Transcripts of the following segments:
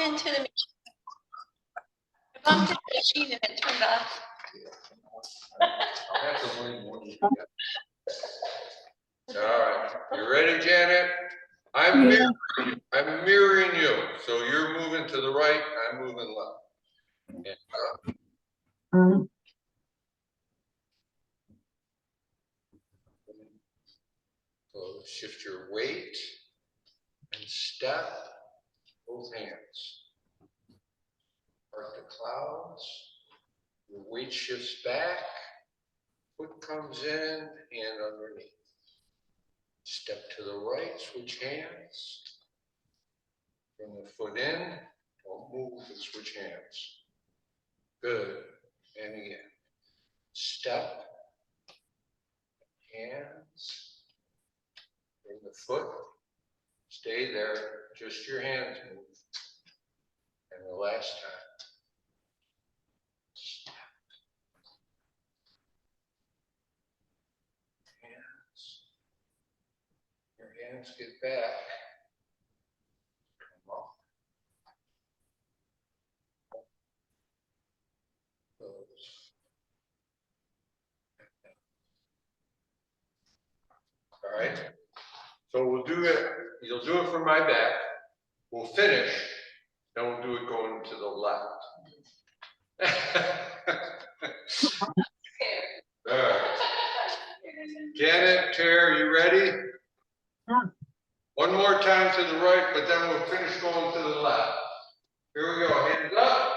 into the machine and it turned off. All right, you ready, Janet? I'm mirroring you, so you're moving to the right, I'm moving left. And, so shift your weight and step both hands. Part the clouds. Your weight shifts back. Foot comes in and underneath. Step to the right, switch hands. Bring the foot in. Don't move and switch hands. Good. And again. Step. Hands. Bring the foot. Stay there. Just your hands move. And the last time. Step. Hands. Your hands get back. Come up. Close. All right. So we'll do it. You'll do it from my back. We'll finish. Then we'll do it going to the left. All right. Janet, Tara, you ready? Yeah. One more time to the right, but then we'll finish going to the left. Here we go. Hands up.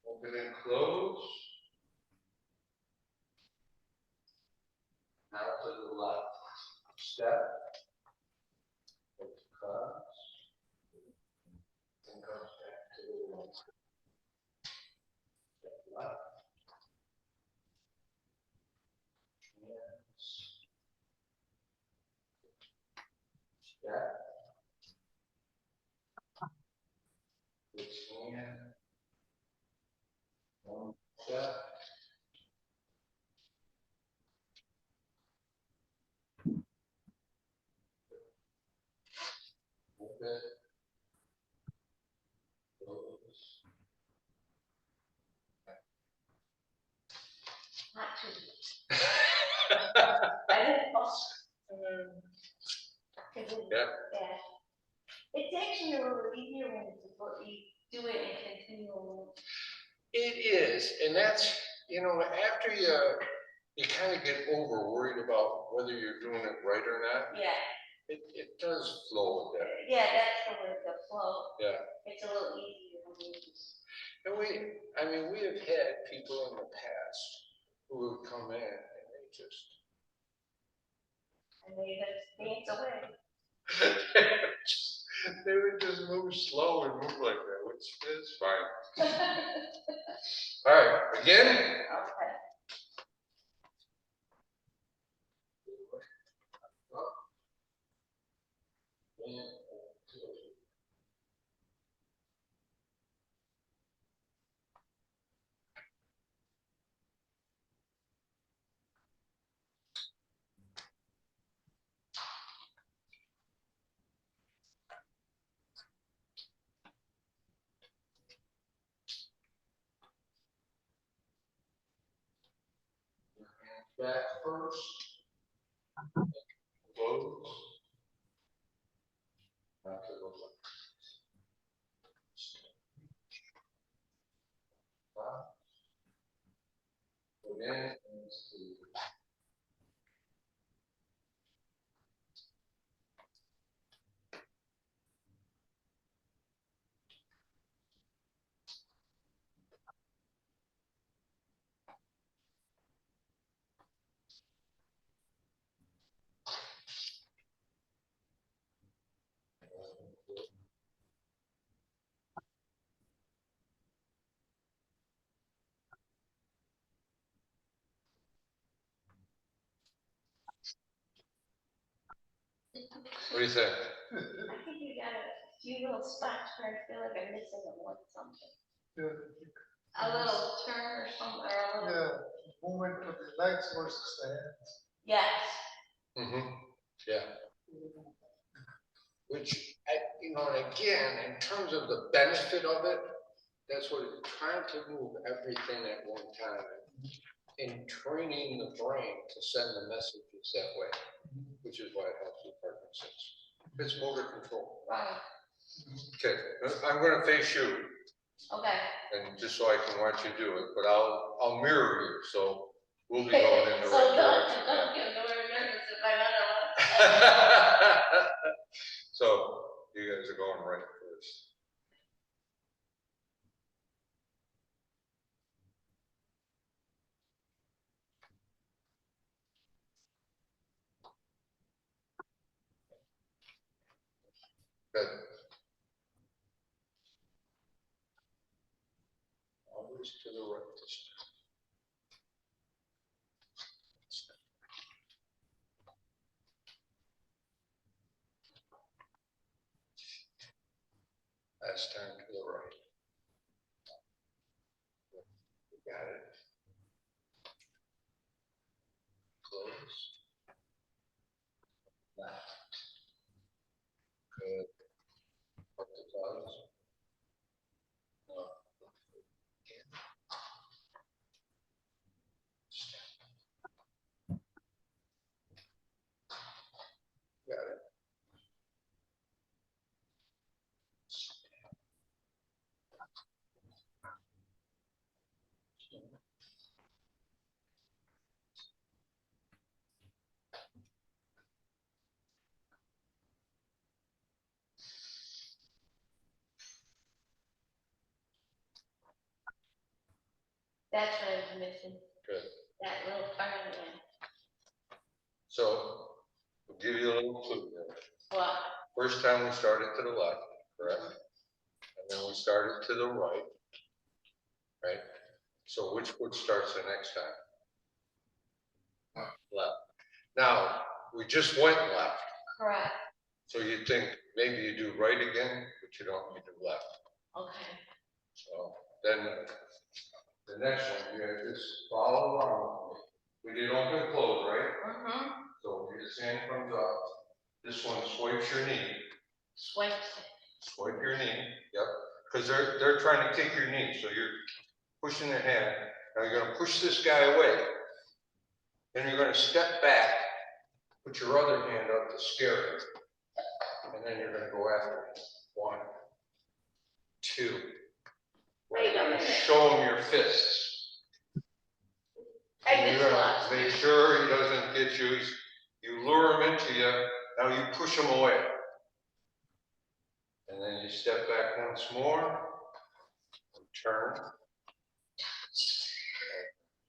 Open and close. Now to the left. Step. Cross. And comes back to the right. Step left. Hands. Step. Which hand. One step. Open. Close. Not too much. I didn't Yeah. Yeah. It's actually a little easier when you do it in continual. It is, and that's, you know, after you kind of get over worried about whether you're doing it right or not. Yeah. It does flow with that. Yeah, that's the word, the flow. Yeah. It's a little easier when you just. And we have had people in the past who would come in and they just dance away. they would just move slow and move like that, which is fine. All right, again. Okay. Back first. Close. Back to the left. Again, What do you think? I think you got a few little spots where I feel like I'm missing something. A little turn or something, or a little. Movement of the legs versus the hands. Yes. Yeah. Which, and again, in terms of the benefit of it, that's what it's trying to move everything at one time and training the brain to send the messages that way, which is why it helps with Parkinson's. It's motor control. Right. Okay, I'm going to face you. Okay. And just so I can watch you do it, but I'll mirror you, so we'll be going in the So right don't direction. get nervous if I don't know. So you guys are going right first. Good. Always to the right this time. Last time to the right. You got it. Close. Left. Good. Up the clouds. Got it. That's what I was missing. Good. That little part of it. So we'll give you a little clue there. What? First time we started to the left, correct? And then we started to the right. Right? So which foot starts the next time? Left. Now, we just went left. Correct. So you think maybe you do right again, but you don't, you do left. Okay. So then the next one, you have just follow along with me. We did open close, right? So your hand comes up. This one swipes your knee. Swipe. Swipe your knee. Yep. Because they're trying to kick your knee. So you're pushing their hand. Now you're going to push this guy away. Then you're going to step back, put your other hand up to scare him. And then you're going to go after him. 1, 2. Wait a minute. Show him your fists. I You're just gonna lost. make sure he doesn't get you. You lure him into you. Now you push him away. And then you step back once more. And turn.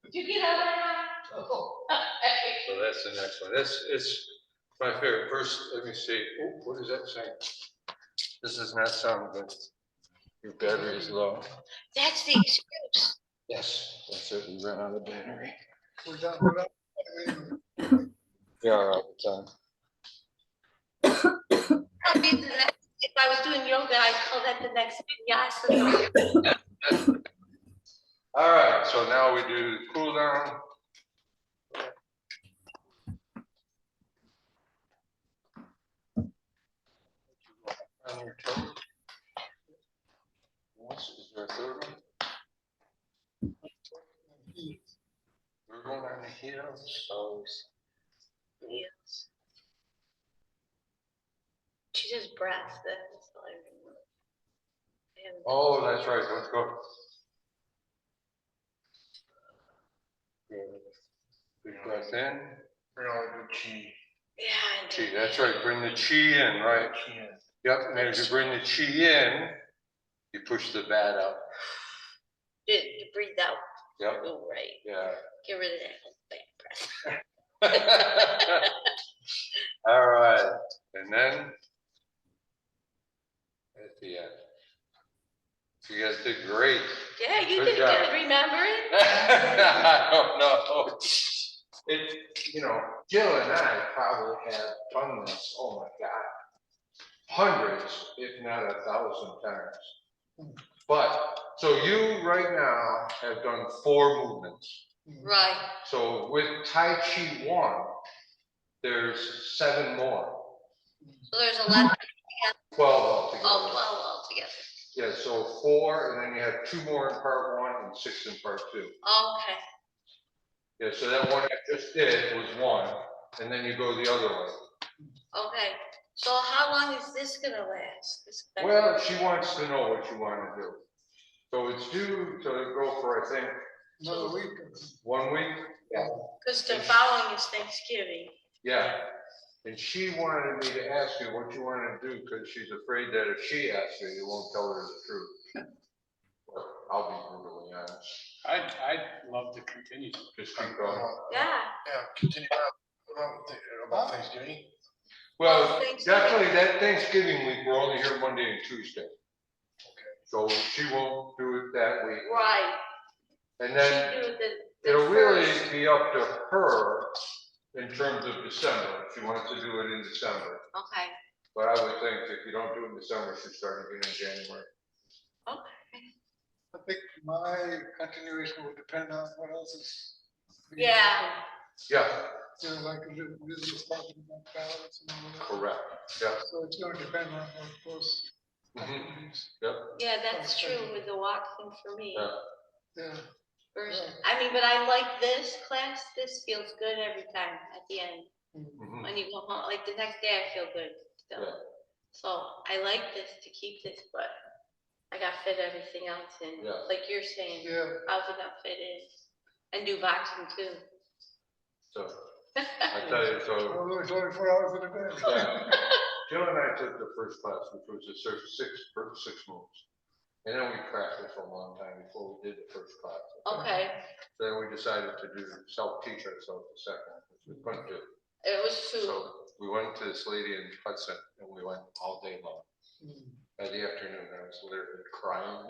Did you get out of that? Oh. So that's the next one. It's my favorite. First, let me see. Oh, what does that say? This does not sound good. Your battery is low. That's the excuse. Yes, that's it. We ran out of battery. We're done. Yeah, all right, done. If I was doing yoga, I'd call that the next vinyasa. All right, so now we do cool down. On your toes. Is there a third one? We're going on the heels, toes. Yes. She just breaths. That's all I remember. Oh, that's right. Let's go. Good. Big breath in. Bring all the chi. Yeah. Chi. That's right. Bring the chi in, right? Yep. And as you bring the chi in, you push the bat out. You breathe out. Yep. Oh, right. Yeah. Get rid of that bad breath. All right. And then at the end. You guys did great. Yeah, you Good did job. good. Remember it? I don't know. it's, Jill and I probably have done this, oh my God, hundreds, if not 1,000 times. But, so you right now have done 4 movements. Right, So with Tai Chi 1, there's 7 more, so there's 11, 12 altogether. 12 altogether. Yeah, so 4, and then you have 2 more in part 1 and 6 in part 2. Okay, Yeah, so that one I just did was 1, and then you go the other way. okay. So how long is this gonna last? Well, she wants to know what you want to do. So it's due to go for, I think, Another week. 1 week. Yeah. Because the following is Thanksgiving. Yeah. And she wanted me to ask you what you want to do because she's afraid that if she asks you won't tell her the truth. Well, I'll be brutally honest. I'd love to continue. Just keep going. Yeah. Yeah, continue about Thanksgiving. Well, Thanksgiving. definitely that Thanksgiving week, we're only here Monday and Tuesday. Okay. So she won't do it that week. Right. And then She do the it'll really first. be up to her in terms of December. She wants to do it in December. Okay. But I would think if you don't do it in December, she'd start again in January. Okay. I think my continuation will depend on what else is. Yeah. Yeah, Like this is talking about balance and all that. correct. Yeah. So it's gonna depend on what those Mhm. activities. Yep. Yeah, that's true with the walking for me. Yeah. Yeah. First, Yeah. I mean, but I like this class. This feels good every time at the end. Mhm. When you go home, like the next day, I feel good still. Yeah. So I like this to keep this, but I got to fit everything else in. Yeah. Like you're saying, Yeah. how's it gonna fit in? And do boxing too. So I tell you, so Only 24 hours in a day. yeah. Jill and I took the first class, which was the six moves. And then we practiced for a long time before we did the first class. Okay, Then we decided to do self-teach ourselves the second, which we couldn't do. it was true. So we went to this lady in Hudson and we went all day long. By the afternoon, I was literally crying.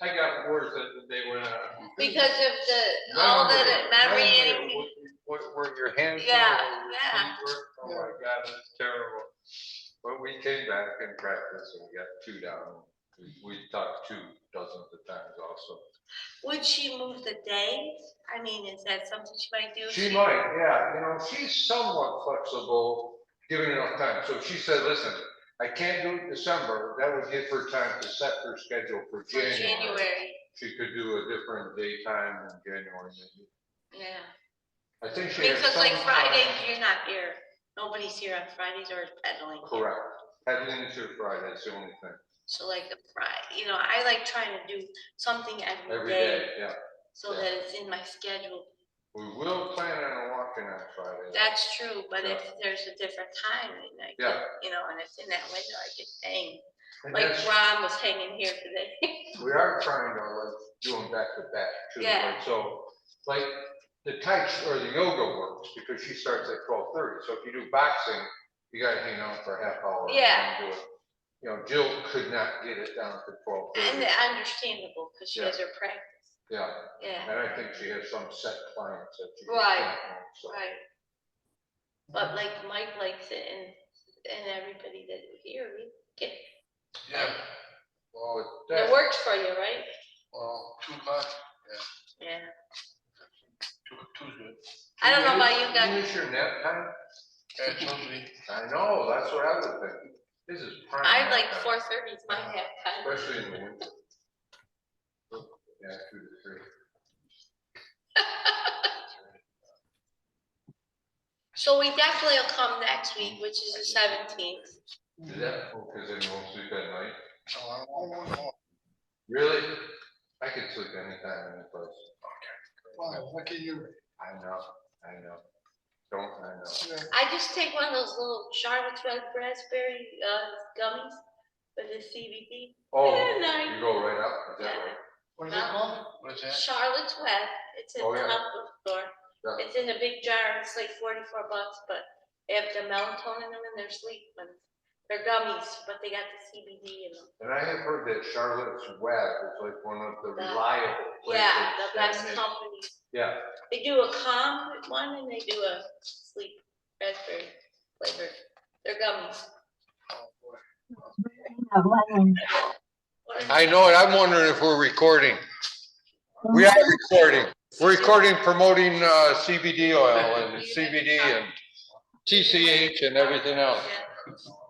I got worse as the day went on. Because of all the memory. Where your hands Yeah, were, where your yeah. feet were. Oh my God, it's terrible. But we came back and practiced and we got 2 down. We taught 2 dozens of times also. Would she move the days? I mean, is that something she might do? She might, yeah. She's somewhat flexible, given enough time. So she said, listen, I can't do it in December. That would give her time to set her schedule for January. She could do a different daytime in January maybe. Yeah. I think she has Because some like Fridays, time. you're not here. Nobody's here on Fridays or pedaling. Correct. Pedaling is your Friday, that's the only thing. So like a Friday, I like trying to do something every Every day. day, yeah. So that it's in my schedule. We will plan on walking on Friday. That's true, but Yeah. if there's a different time, and Yeah. and it's in that window, I get hang. And Like that's- Ron was hanging here today. We are trying to do them back to back too. Yeah. So like the Tai Chi or the yoga works because she starts at 12:30. So if you do boxing, you gotta hang out for a half hour. Yeah. And do it. Jill could not get it down to 12:30. And understandable, because she has her practice. Yeah, Yeah, and I think she has some set clients that she. Right. can't, so. right. But like Mike likes it, and everybody that here, we get, Yeah. Well, it works for you, right? Well, 2 o'clock. Yeah. 2's good. I don't know about you Is guys. this your nap time? Yeah, Tuesday. I know, that's what I would think. This is prime. I nap like time, 4:30 is my nap time. especially in the winter. Yeah, 2 to 3. So we definitely will come next week, which is the 17th. Is that because then you won't sleep at night? Oh, I don't want. Really? I could sleep anytime, any place. Wow, lucky you. I know. I know. Yeah. I just take one of those little Charlotte's Red raspberry gummies with the CBD. Oh, Nice. you go right up, is that right? What is it called? What is that? Charlotte's Web. It's in Oh, the yeah. health food store. Yeah. It's in a big jar. It's like $44, but they have the melatonin in them and they're sleep ones. They're gummies, but they got the CBD in them. And I have heard that Charlotte's Web is like one of the reliable places. Yeah, the that best makes- companies. Yeah. They do a calm one and they do a sleep raspberry flavor. They're gummies. I know it. I'm wondering if we're recording. We are recording. We're recording, promoting CBD oil and CBD and TCH and everything else. Yeah.